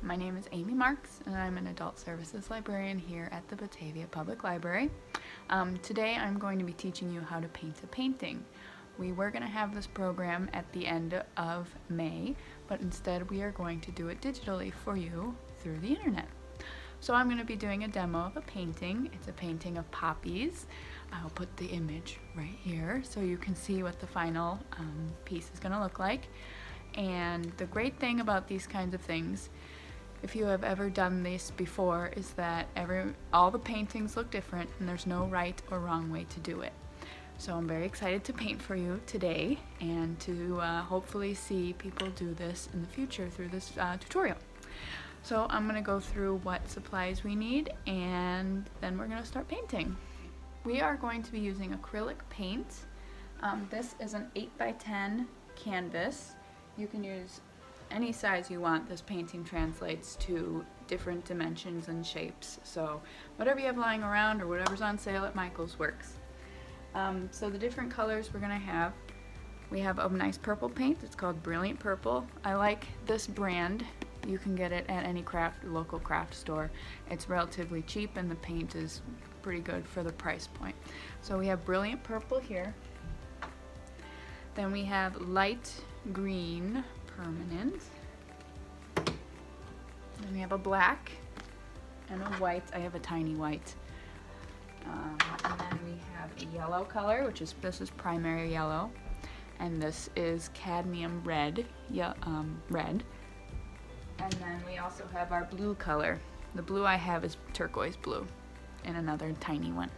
My name is Amy Marks, and I'm an adult services librarian here at the Batavia Public Library. Today I'm going to be teaching you how to paint a painting. We were going to have this program at the end of May, but instead we are going to do it digitally for you through the internet. So I'm going to be doing a demo of a painting. It's a painting of poppies. I'll put the image right here so you can see what the final piece is going to look like. And the great thing about these kinds of things, if you have ever done this before, is that all the paintings look different and there's no right or wrong way to do it. So I'm very excited to paint for you today and to hopefully see people do this in the future through this tutorial. So I'm going to go through what supplies we need and then we're going to start painting. We are going to be using acrylic paint. This is an 8x10 canvas. You can use any size you want. This painting translates to different dimensions and shapes, so whatever you have lying around or whatever's on sale at Michael's works. So the different colors we're gonna have, we have a nice purple paint. It's called Brilliant Purple. I like this brand. You can get it at any local craft store. It's relatively cheap and the paint is pretty good for the price point. So we have Brilliant Purple here. Then we have light green permanent. Then we have a black and a white. I have a tiny white. And then we have a yellow color, this is primary yellow, and this is Cadmium Red. Red. And then we also have our blue color. The blue I have is Turquoise Blue, and another tiny one.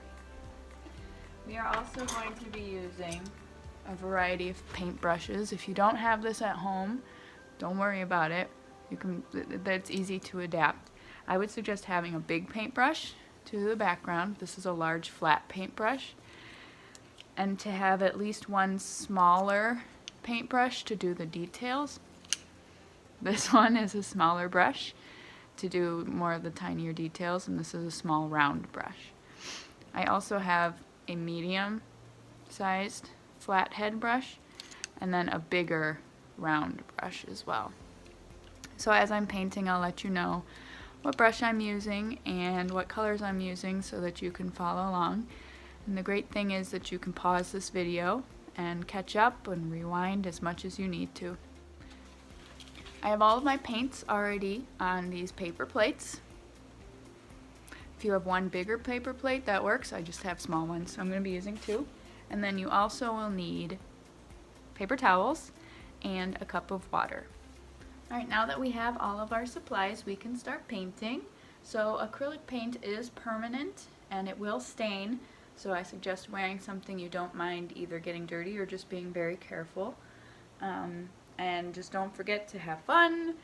We are also going to be using a variety of paintbrushes. If you don't have this at home, don't worry about it. That's easy to adapt. I would suggest having a big paintbrush to the background. This is a large flat paintbrush. And to have at least one smaller paintbrush to do the details. This one is a smaller brush to do more of the tinier details, and this is a small round brush. I also have a medium sized flat head brush and then a bigger round brush as well. So as I'm painting, I'll let you know what brush I'm using and what colors I'm using so that you can follow along. And the great thing is that you can pause this video and catch up and rewind as much as you need to. I have all of my paints already on these paper plates. If you have one bigger paper plate, that works. I just have small ones, so I'm going to be using two. And then you also will need paper towels and a cup of water. Alright, now that we have all of our supplies, we can start painting. So acrylic paint is permanent and it will stain, so I suggest wearing something you don't mind either getting dirty or just being very careful. And just don't forget to have fun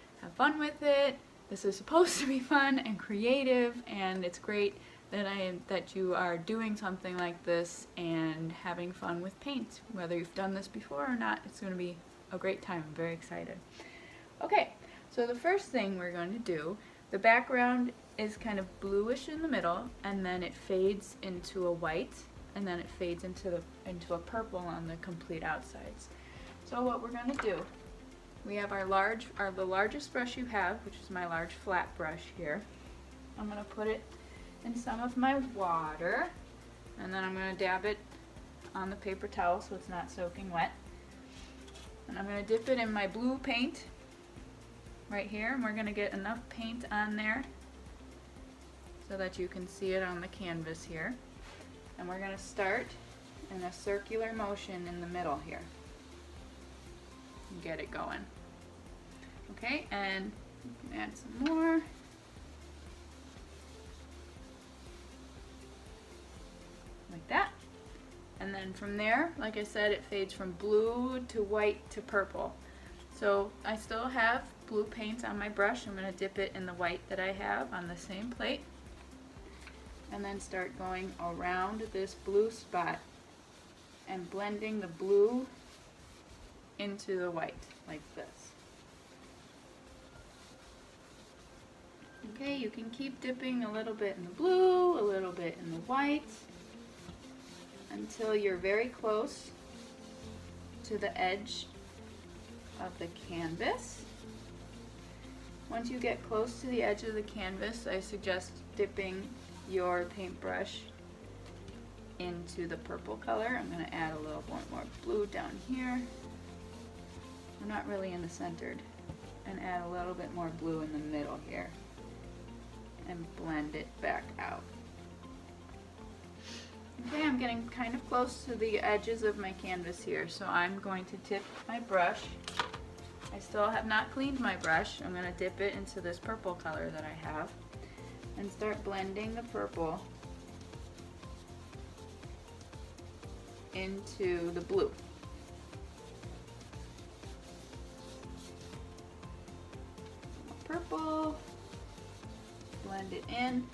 with it. This is supposed to be fun and creative, and it's great that you are doing something like this and having fun with paint. Whether you've done this before or not, it's going to be a great time. I'm very excited. Okay, so the first thing we're going to do, the background is kind of bluish in the middle, and then it fades into a white, and then it fades into a purple on the complete outsides. So what we're going to do, we have the largest brush you have, which is my large flat brush here. I'm going to put it in some of my water, and then I'm going to dab it on the paper towel so it's not soaking wet. And I'm going to dip it in my blue paint right here, and we're going to get enough paint on there so that you can see it on the canvas here. And we're going to start in a circular motion in the middle here. Get it going. Okay, and add some more. Like that. And then from there, like I said, it fades from blue to white to purple. So I still have blue paint on my brush. I'm going to dip it in the white that I have on the same plate. And then start going around this blue spot and blending the blue into the white, like this. Okay, you can keep dipping a little bit in the blue, a little bit in the white, until you're very close to the edge of the canvas. Once you get close to the edge of the canvas, I suggest dipping your paintbrush into the purple color. I'm going to add a little more blue down here. We're not really in the centered. And add a little bit more blue in the middle here. And blend it back out. Okay, I'm getting kind of close to the edges of my canvas here, so I'm going to tip my brush. I still have not cleaned my brush. I'm going to dip it into this purple color that I have and start blending the purple into the blue. Purple, blend it in.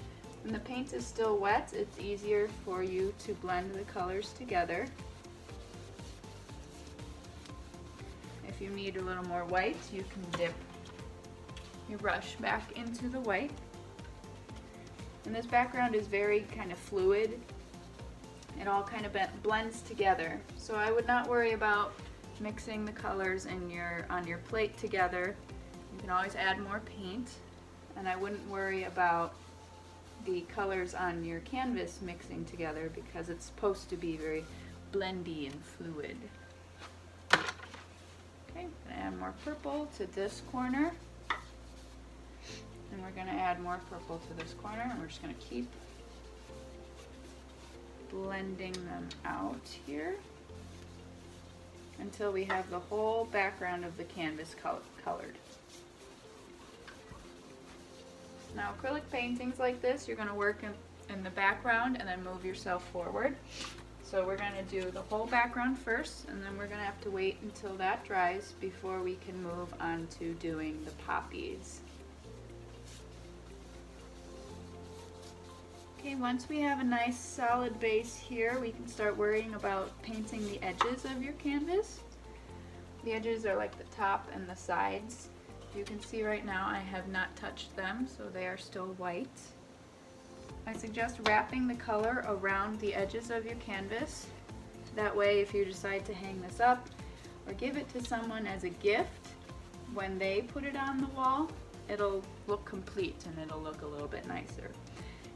When the paint is still wet, it's easier for you to blend the colors together. If you need a little more white, you can dip your brush back into the white. And this background is very kind of fluid. It all kind of blends together. So I would not worry about mixing the colors on your plate together. You can always add more paint, and I wouldn't worry about the colors on your canvas mixing together because it's supposed to be very blendy and fluid. Okay, I'm going to add more purple to this corner, and we're going to add more purple to this corner, and we're just going to keep blending them out here until we have the whole background of the canvas colored. Now acrylic paintings like this, you're going to work in the background and then move yourself forward. So we're going to do the whole background first, and then we're going to have to wait until that dries before we can move on to doing the poppies. Okay, once we have a nice solid base here, we can start worrying about painting the edges of your canvas. The edges are like the top and the sides. You can see right now I have not touched them, so they are still white. I suggest wrapping the color around the edges of your canvas. That way, if you decide to hang this up or give it to someone as a gift, when they put it on the wall, it'll look complete and it'll look a little bit nicer.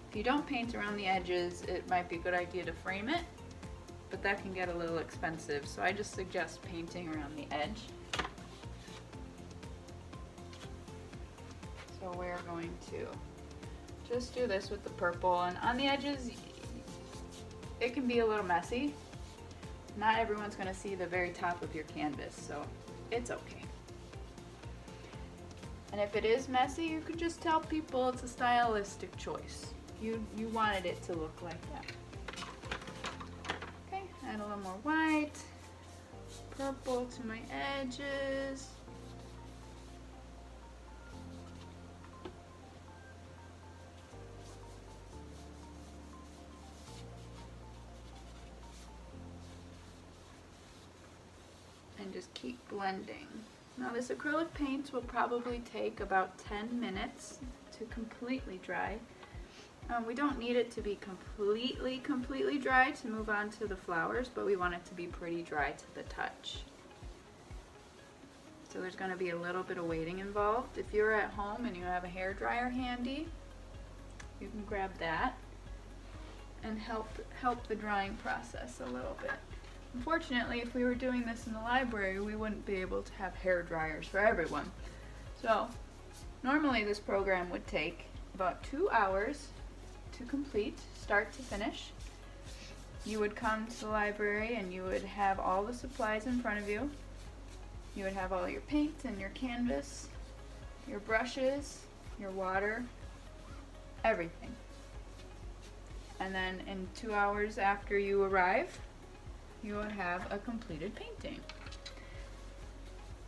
If you don't paint around the edges, it might be a good idea to frame it, but that can get a little expensive, so I just suggest painting around the edge. So we're going to just do this with the purple, and on the edges it can be a little messy. Not everyone's going to see the very top of your canvas, so it's okay. And if it is messy, you can just tell people it's a stylistic choice. You wanted it to look like that. Okay, add a little more white, purple to my edges. And just keep blending. Now this acrylic paint will probably take about 10 minutes to completely dry. We don't need it to be completely dry to move on to the flowers, but we want it to be pretty dry to the touch. So there's going to be a little bit of waiting involved. If you're at home and you have a hair dryer handy, you can grab that and help the drying process a little bit. Unfortunately, if we were doing this in the library, we wouldn't be able to have hair dryers for everyone. So normally this program would take about 2 hours to complete, start to finish. You would come to the library and you would have all the supplies in front of you. You would have all your paint and your canvas, your brushes, your water, everything. And then in 2 hours after you arrive, you will have a completed painting.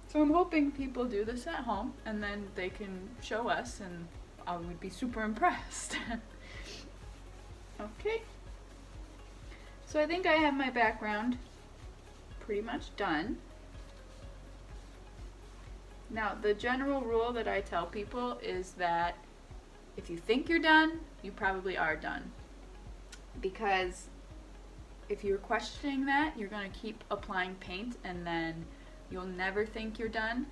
So I'm hoping people do this at home and then they can show us, and I would be super impressed. Okay. So I think I have my background pretty much done. Now the general rule that I tell people is that if you think you're done, you probably are done. Because if you're questioning that, you're going to keep applying paint and then you'll never think you're done,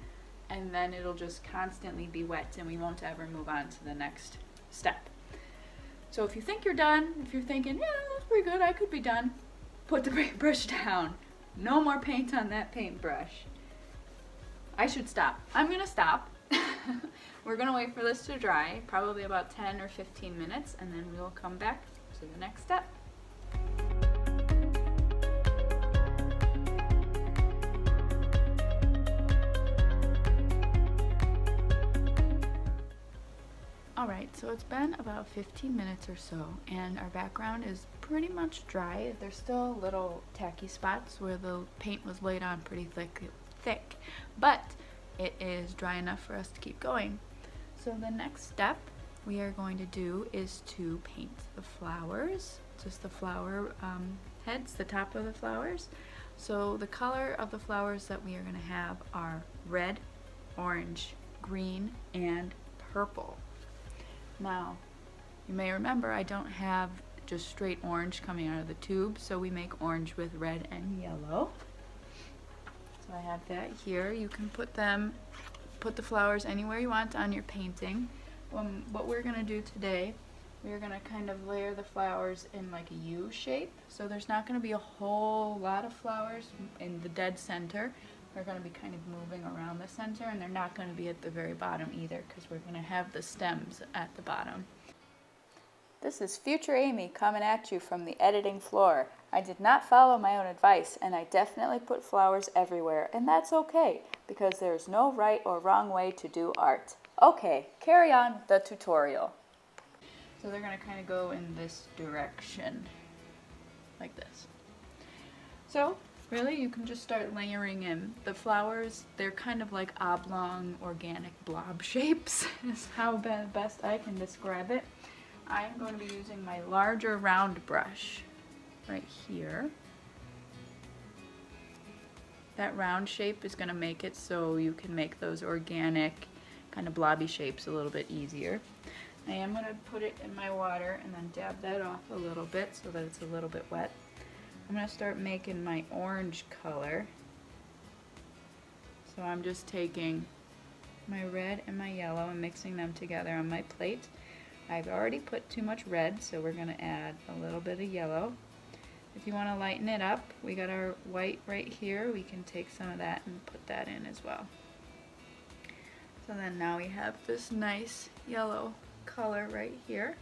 and then it'll just constantly be wet and we won't ever move on to the next step. So if you think you're done, if you're thinking, yeah, that's pretty good, I could be done, put the paintbrush down. No more paint on that paintbrush. I should stop. I'm gonna stop. We're gonna wait for this to dry, probably about 10 or 15 minutes, and then we'll come back to the next step. Alright, so it's been about 15 minutes or so, and our background is pretty much dry. There's still little tacky spots where the paint was laid on pretty thick, but it is dry enough for us to keep going. So the next step we are going to do is to paint the flowers, just the flower heads, the top of the flowers. So the color of the flowers that we are going to have are red, orange, green, and purple. Now, you may remember I don't have just straight orange coming out of the tube, so we make orange with red and yellow. So I have that here. You can put the flowers anywhere you want on your painting. What we're going to do today, we're going to kind of layer the flowers in like a U shape. So there's not going to be a whole lot of flowers in the dead center. They're going to be kind of moving around the center, and they're not going to be at the very bottom either, because we're going to have the stems at the bottom. This is future Amy coming at you from the editing floor. I did not follow my own advice, and I definitely put flowers everywhere, and that's okay, because there's no right or wrong way to do art. Okay, carry on with the tutorial. So they're going to kind of go in this direction, like this. So really, you can just start layering in. The flowers, they're kind of like oblong organic blob shapes, is how best I can describe it. I am going to be using my larger round brush right here. That round shape is going to make it so you can make those organic kind of blobby shapes a little bit easier. I am going to put it in my water and then dab that off a little bit so that it's a little bit wet. I'm going to start making my orange color. So I'm just taking my red and my yellow and mixing them together on my plate. I've already put too much red, so we're going to add a little bit of yellow. If you want to lighten it up, we got our white right here. We can take some of that and put that in as well. So then now we have this nice yellow color right here.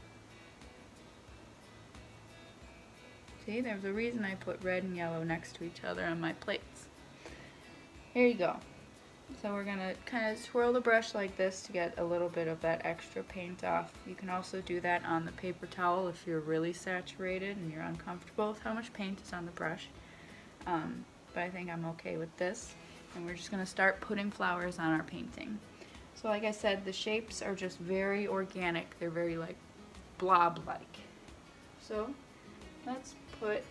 See, there's a reason I put red and yellow next to each other on my plates. Here you go. So we're going to kind of swirl the brush like this to get a little bit of that extra paint off. You can also do that on the paper towel if you're really saturated and you're uncomfortable with how much paint is on the brush. But I think I'm okay with this. And we're just going to start putting flowers on our painting. So like I said, the shapes are just very organic. They're very like blob-like. So let's put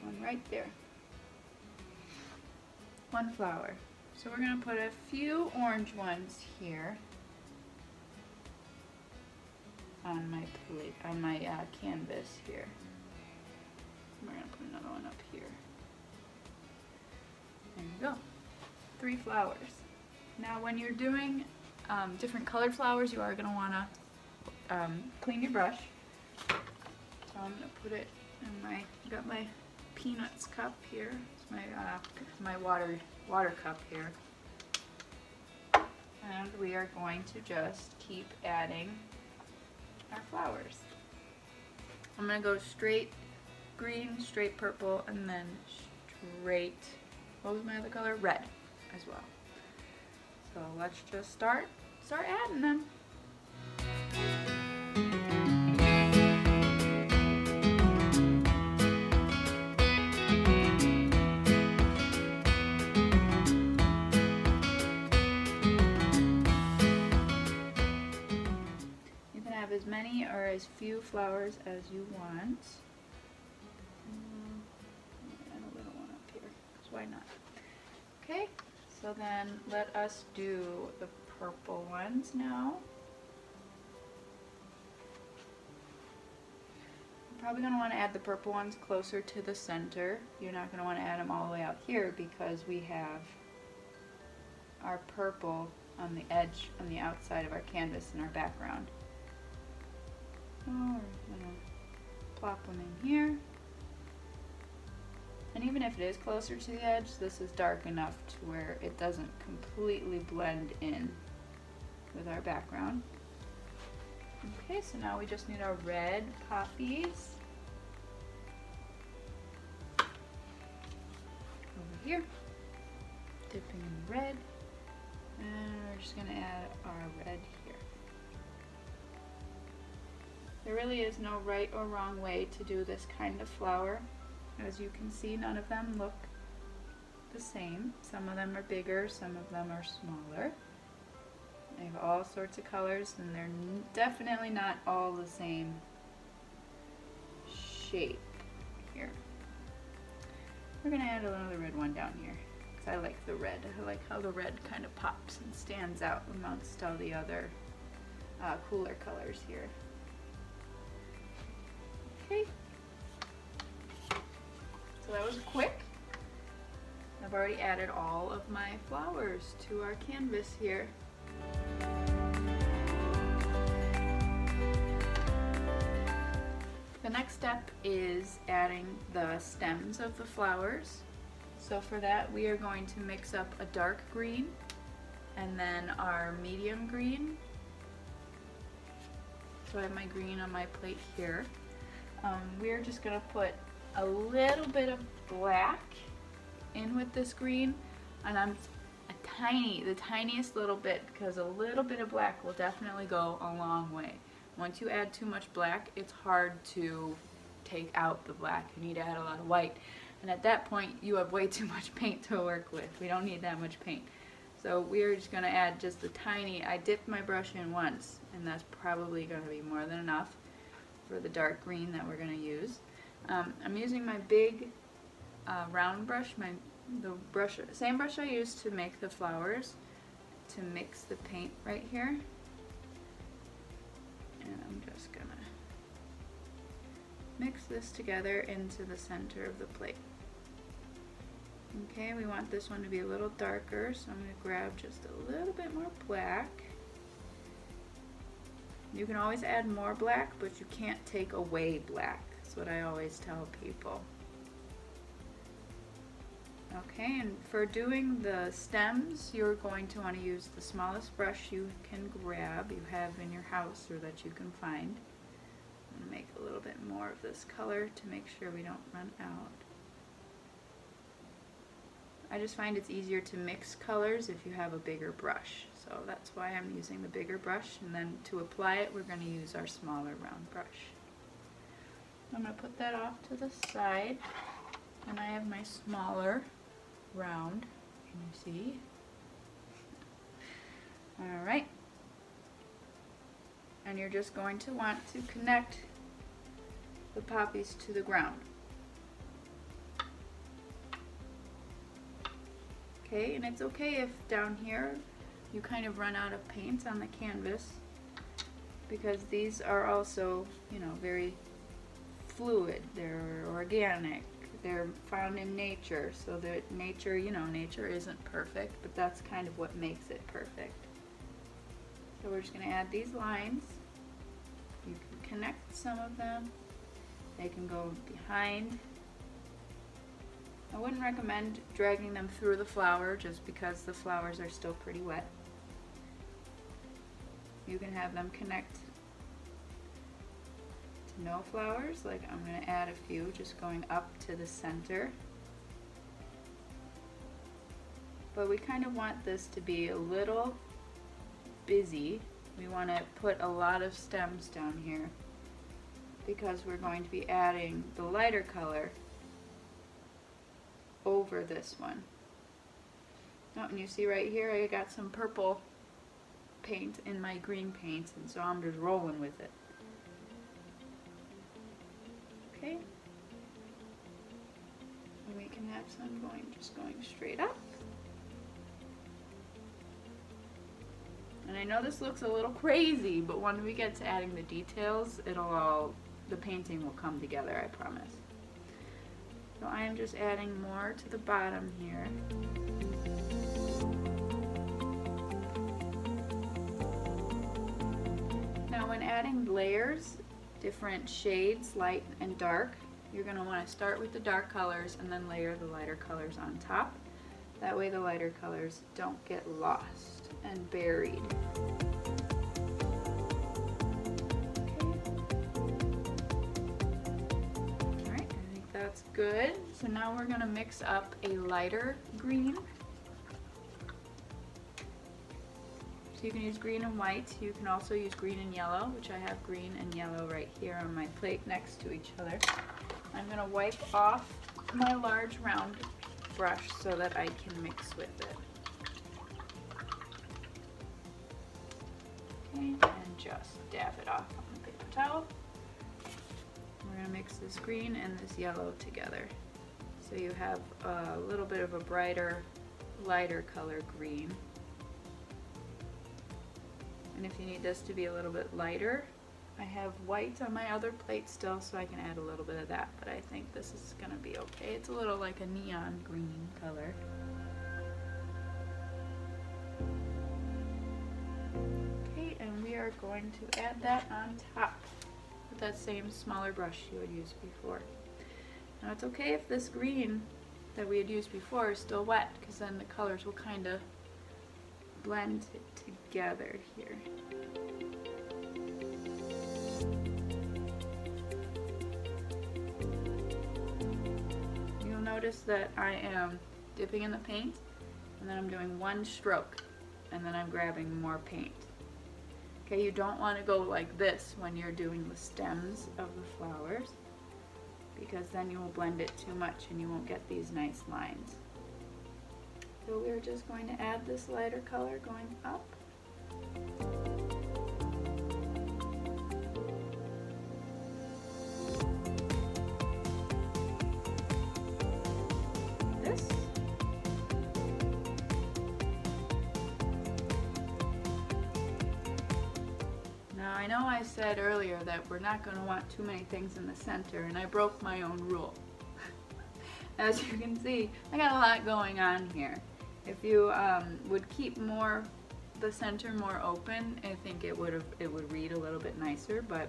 one right there. One flower. So we're going to put a few orange ones here on my plate, on my canvas here. We're going to put another one up here. There you go. 3 flowers. Now when you're doing different colored flowers, you are going to want to clean your brush. So I'm going to put it in my, got my peanuts cup here. It's my water cup here. And we are going to just keep adding our flowers. I'm going to go straight green, straight purple, and then straight, what was my other color? Red as well. So let's just start adding them. As many or as few flowers as you want. Add a little one up here, because why not? Okay, so then let us do the purple ones now. You're probably going to want to add the purple ones closer to the center. You're not going to want to add them all the way out here because we have our purple on the edge, on the outside of our canvas in our background. So we're gonna plop them in here. And even if it is closer to the edge, this is dark enough to where it doesn't completely blend in with our background. Okay, so now we just need our red poppies. Over here, dipping in red, and we're just gonna add our red here. There really is no right or wrong way to do this kind of flower. As you can see, none of them look the same. Some of them are bigger, some of them are smaller. They have all sorts of colors, and they're definitely not all the same shape here. We're gonna add another red one down here, because I like the red. I like how the red kind of pops and stands out amongst all the other cooler colors here. Okay. So that was quick. I've already added all of my flowers to our canvas here. The next step is adding the stems of the flowers. So for that, we are going to mix up a dark green and then our medium green. So I have my green on my plate here. We're just gonna put a little bit of black in with this green, and I'm the tiniest little bit, because a little bit of black will definitely go a long way. Once you add too much black, it's hard to take out the black. You need to add a lot of white, and at that point you have way too much paint to work with. We don't need that much paint. So we're just going to add just a tiny, I dipped my brush in once, and that's probably going to be more than enough for the dark green that we're going to use. I'm using my big round brush, same brush I used to make the flowers, to mix the paint right here. And I'm just gonna mix this together into the center of the plate. Okay, we want this one to be a little darker, so I'm gonna grab just a little bit more black. You can always add more black, but you can't take away black. That's what I always tell people. Okay, and for doing the stems, you're going to want to use the smallest brush you can grab, you have in your house or that you can find. I'm going to make a little bit more of this color to make sure we don't run out. I just find it's easier to mix colors if you have a bigger brush, so that's why I'm using the bigger brush, and then to apply it we're going to use our smaller round brush. I'm going to put that off to the side, and I have my smaller round. Can you see? Alright. And you're just going to want to connect the poppies to the ground. Okay, and it's okay if down here you kind of run out of paint on the canvas, because these are also, you know, very fluid. They're organic. They're found in nature, so that nature, you know, nature isn't perfect, but that's kind of what makes it perfect. So we're just going to add these lines. You can connect some of them. They can go behind. I wouldn't recommend dragging them through the flower just because the flowers are still pretty wet. You can have them connect to no flowers, like I'm going to add a few just going up to the center. But we kind of want this to be a little busy. We want to put a lot of stems down here because we're going to be adding the lighter color over this one. Oh, and you see right here I got some purple paint in my green paint, and so I'm just rolling with it. Okay. And we can have some just going straight up. And I know this looks a little crazy, but when we get to adding the details, the painting will come together, I promise. So I am just adding more to the bottom here. adding layers, different shades, light and dark, you're going to want to start with the dark colors and then layer the lighter colors on top. That way the lighter colors don't get lost and buried. Alright, I think that's good. So now we're going to mix up a lighter green. So you can use green and white. You can also use green and yellow, which I have green and yellow right here on my plate next to each other. I'm going to wipe off my large round brush so that I can mix with it. Okay, and just dab it off on the paper towel. We're going to mix this green and this yellow together. So you have a little bit of a brighter, lighter color green. And if you need this to be a little bit lighter, I have white on my other plate still, so I can add a little bit of that, but I think this is going to be okay. It's a little like a neon green color. Okay, and we are going to add that on top with that same smaller brush you had used before. Now it's okay if this green that we had used before is still wet, because then the colors will kind of blend it together here. You'll notice that I am dipping in the paint and then I'm doing one stroke and then I'm grabbing more paint. Okay, you don't want to go like this when you're doing the stems of the flowers, because then you will blend it too much and you won't get these nice lines. So we're just going to add this lighter color going up. This. Now I know I said earlier that we're not going to want too many things in the center, and I broke my own rule. As you can see, I got a lot going on here. If you would keep the center more open, I think it would read a little bit nicer, but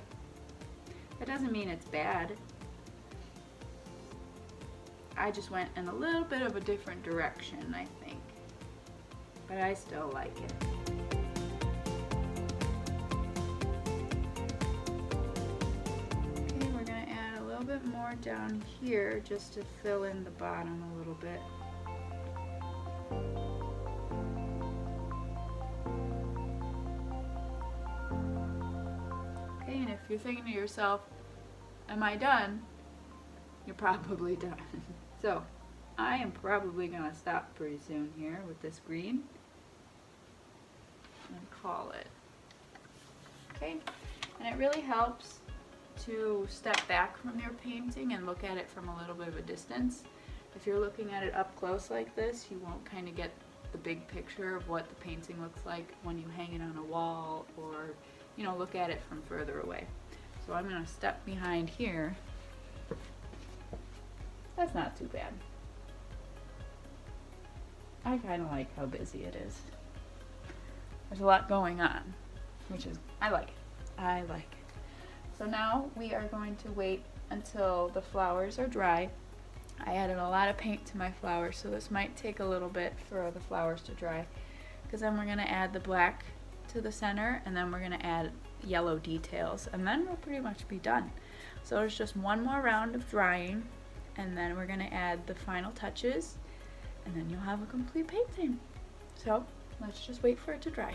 that doesn't mean it's bad. I just went in a little bit of a different direction, I think, but I still like it. Okay, we're going to add a little bit more down here just to fill in the bottom a little bit. And if you're thinking to yourself, am I done? You're probably done. So I am probably going to stop pretty soon here with this green and call it. Okay, and it really helps to step back from your painting and look at it from a little bit of a distance. If you're looking at it up close like this, you won't kind of get the big picture of what the painting looks like when you hang it on a wall or, you know, look at it from further away. So I'm going to step behind here. That's not too bad. I kind of like how busy it is. There's a lot going on, which is, I like it. I like it. So now we are going to wait until the flowers are dry. I added a lot of paint to my flowers, so this might take a little bit for the flowers to dry, because then we're going to add the black to the center, and then we're going to add yellow details, and then we'll pretty much be done. So there's just one more round of drying, and then we're going to add the final touches, and then you'll have a complete painting. So let's just wait for it to dry.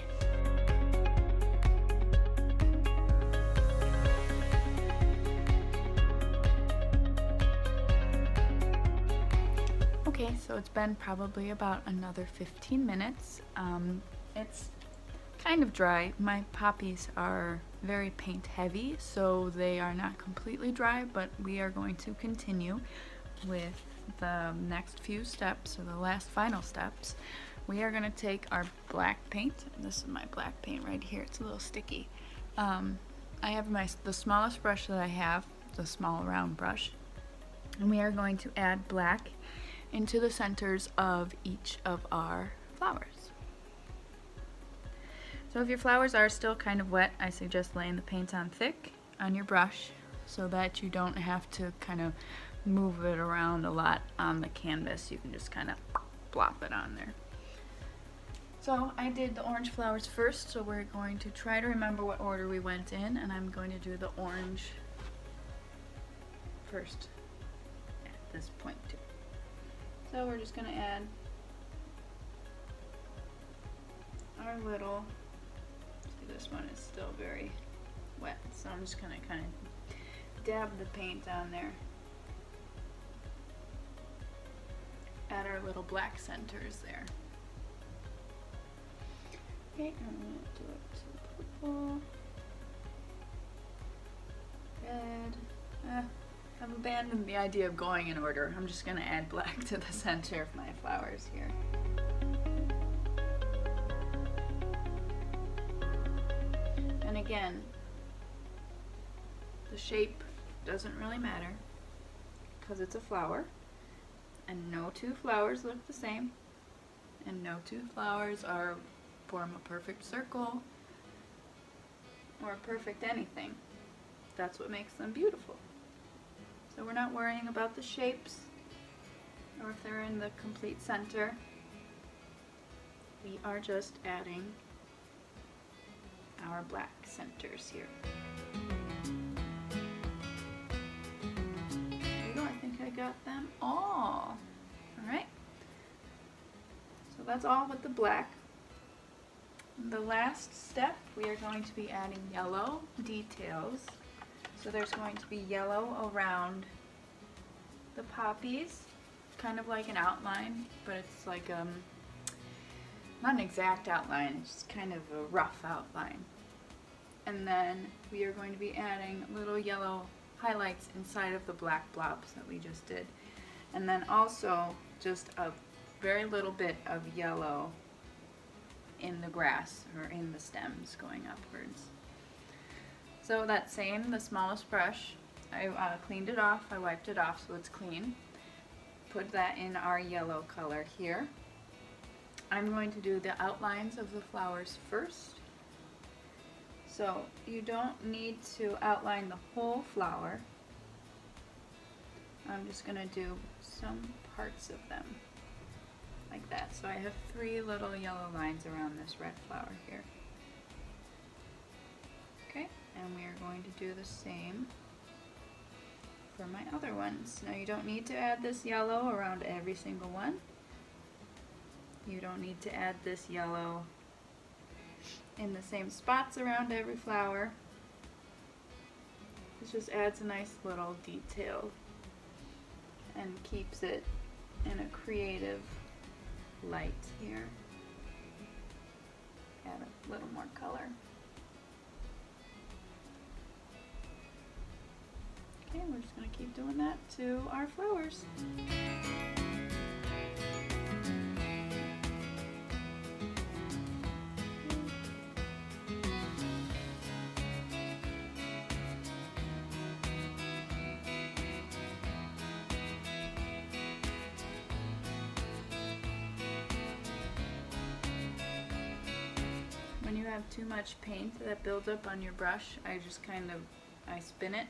Okay, so it's been probably about another 15 minutes. It's kind of dry. My poppies are very paint heavy, so they are not completely dry, but we are going to continue with the next few steps, or the last final steps. We are going to take our black paint. This is my black paint right here. It's a little sticky. I have the smallest brush that I have, the small round brush, and we are going to add black into the centers of each of our flowers. So So if your flowers are still kind of wet, I suggest laying the paint on thick on your brush so that you don't have to kind of move it around a lot on the canvas. You can just kind of plop it on there. So I did the orange flowers first, so we're going to try to remember what order we went in, and I'm going to do the orange first at this point too. So we're just going to add our little, see, this one is still very wet, so I'm just going to kind of dab the paint on there at our little black centers there. Okay, I'm going to do it to purple, red. I've abandoned the idea of going in order. I'm just going to add black to the center of my flowers here. And again, the shape doesn't really matter because it's a flower, and no two flowers look the same, and no two flowers form a perfect circle or a perfect anything. That's what makes them beautiful. So we're not worrying about the shapes or if they're in the complete center. We are just adding our black centers here. There we go, I think I got them all. Alright, so that's all with the black. The last step, we are going to be adding yellow details. So there's going to be yellow around the poppies, kind of like an outline, but it's like not an exact outline, it's just kind of a rough outline. And then we are going to be adding little yellow highlights inside of the black blobs that we just did. And then also just a very little bit of yellow in the grass or in the stems going upwards. So that same, the smallest brush, I cleaned it off, I wiped it off so it's clean. Put that in our yellow color here. I'm going to do the outlines of the flowers first. So you don't need to outline the whole flower. I'm just going to do some parts of them. Like that. So I have 3 little yellow lines around this red flower here. Okay, and we are going to do the same for my other ones. Now you don't need to add this yellow around every single one. You don't need to add this yellow in the same spots around every flower. This just adds a nice little detail and keeps it in a creative light here. Add a little more color. Okay, we're just going to keep doing that to our flowers. When you have too much paint that builds up on your brush, I spin it,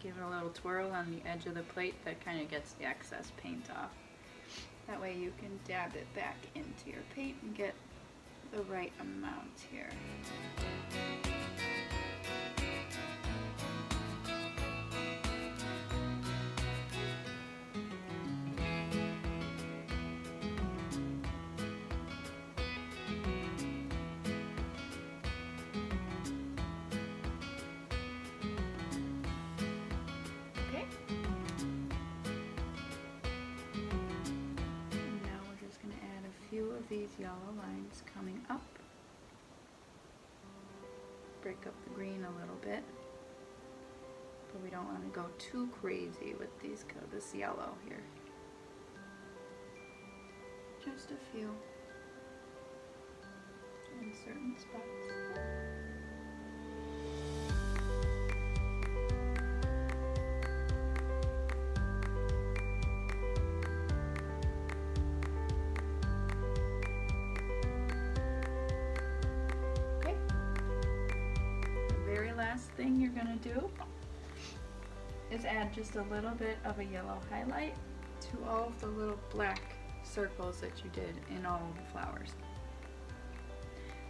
give it a little twirl on the edge of the plate that kind of gets the excess paint off. That way you can dab it back into your paint and get the right amount here. These yellow lines coming up. Break up the green a little bit, but we don't want to go too crazy with this yellow here. Just a few in certain spots. last thing you're gonna do is add just a little bit of a yellow highlight to all of the little black circles that you did in all of the flowers.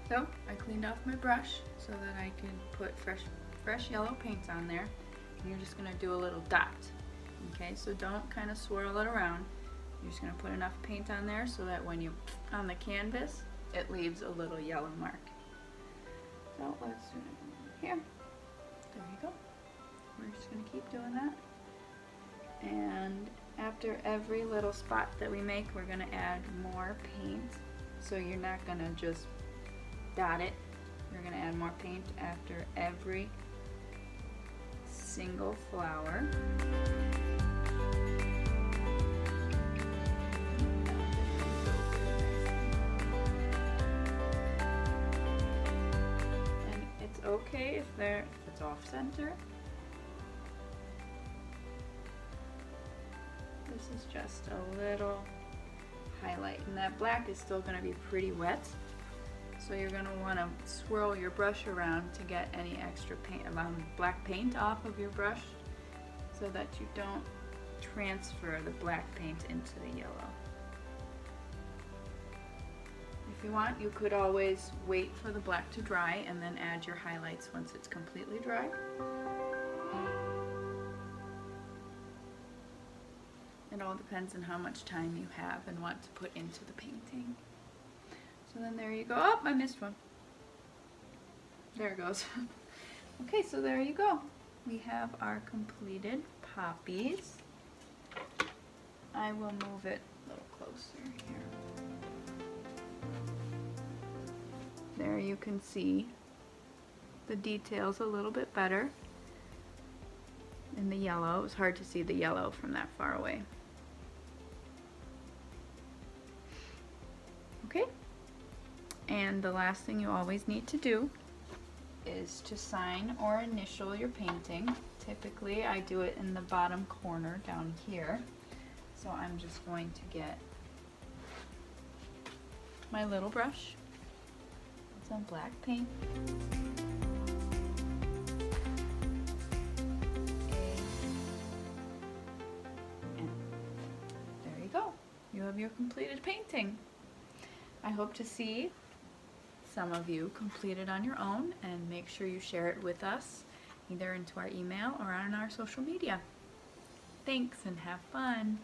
So I cleaned off my brush so that I can put fresh yellow paint on there. And you're just gonna do a little dot. Okay, so don't kind of swirl it around. You're just gonna put enough paint on there so that when you on the canvas, it leaves a little yellow mark. So let's do it here. There you go. We're just gonna keep doing that. And after every little spot that we make, we're gonna add more paint. So you're not gonna just dot it. You're gonna add more paint after every single flower. And it's okay if it's off center. This is just a little highlight, and that black is still going to be pretty wet, so you're going to want to swirl your brush around to get any extra paint, black paint off of your brush, so that you don't transfer the black paint into the yellow. If you want, you could always wait for the black to dry and then add your highlights once it's completely dry. It all depends on how much time you have and what to put into the painting. So then there you go. Oh, I missed one. There it goes. Okay, so there you go. We have our completed poppies. I will move it a little closer here. There you can see the details a little bit better in the yellow. It was hard to see the yellow from that far away. Okay, and the last thing you always need to do is to sign or initial your painting. Typically I do it in the bottom corner down here, so I'm just going to get my little brush, some black paint, and there you go. You have your completed painting. I hope to see some of you complete it on your own, and make sure you share it with us either into our email or on our social media. Thanks and have fun.